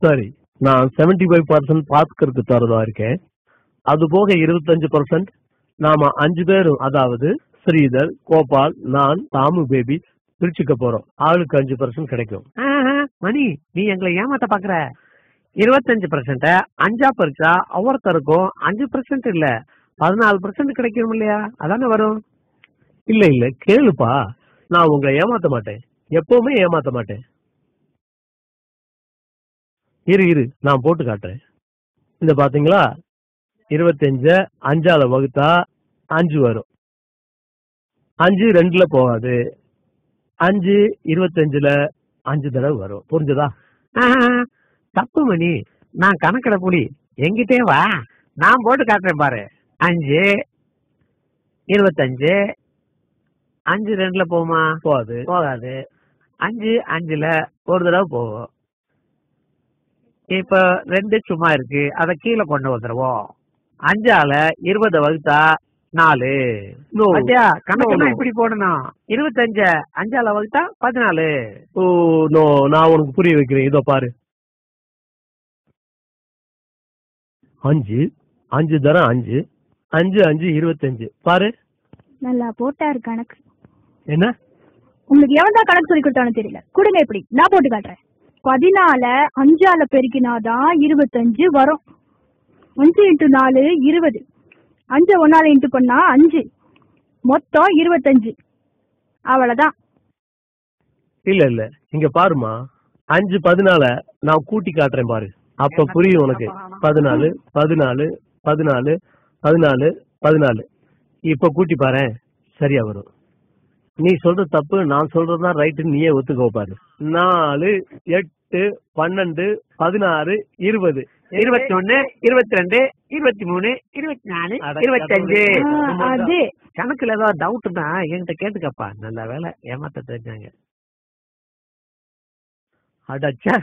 சரி, நான் 75% பாத்துக்கிறதுக்கு தரதா இருக்கேன். அது போக 25% நாம 5 பேரும், அதாவது ஸ்ரீதர், கோபால், நான், தாமு பேபி பிரிச்சுக்க போறோம். ஆளுக்கு 5% கிடைக்கும். மணி, நீ எங்களை ஏமாத்த பாக்குற. 25% 5ஆ பறிச்சா ஒவ்வொருத்தருக்கும் 5% இல்ல 14% கிடைக்கும் இல்லையா? அதானே வரும். இல்ல இல்ல, கேளுப்பா, நான் உங்களை ஏமாத்த மாட்டேன், எப்பவுமே ஏமாத்த மாட்டேன். இரு நான் போட்டு காட்டுறேன். இந்த பாத்தீங்களா, 25 5ஆல வகுத்தா 5 வரும். 5 2ல போகாது. 5 25ல 5 தடவை வரும். புரிஞ்சதா? தப்பு மணி, நான் கணக்கிட புலி. எங்கிட்டே வா, நான் போட்டு காட்டுறேன் பாரு. 5 25 5 2ல போகுமா? போகாது. 5 5ல ஒரு தடவை போகும். இப்ப 2 சும்மா இருக்கு, அத கீழே கொண்டு வந்துருவோம். 5ஆல 20 வகுத்தா 4. கணக்கு இப்படி போடணும். 25 5ஆல வகுத்தா 14. ஓ நோ, நான் உனக்கு புரிய வைக்கிறேன். இதோ பாரு, 5 5 தரம் 5 5 5 25. பாரு, நல்லா போட்டாரு கணக்கு. என்ன உங்களுக்கு எவன்தான் கணக்கு சொல்லி கொடுத்தானு தெரியல. கொடுங்க, எப்படி நான் போட்டு காட்டுறேன். 14 5ஆல பெருக்கினாதான் 25 வரும். 5 × 4 20. 5 1ஆல இன்ட்டு பண்ணா 5, மொத்தம் 25. அவ்வளவுதான். இல்ல இங்க பாருமா, 5 14 நான் கூட்டி காட்டுறேன் பாரு, அப்ப புரியும் உனக்கு. 14 14 14 14 14. இப்ப கூட்டி பாரு, சரியா வரும். நீ சொல்ற தப்பு, நான் சொல்றதுதான் ரைட்டு, நீயே ஒத்துக்கோ பாரு. 4 8 12 16 20 21 22 23 24 25. அது கணக்குல ஏதாவது டவுட்னா என்கிட்ட கேட்டுக்கப்பா. நல்ல வேலை ஏமாத்த தெரிஞ்சாங்க. அடச்சா.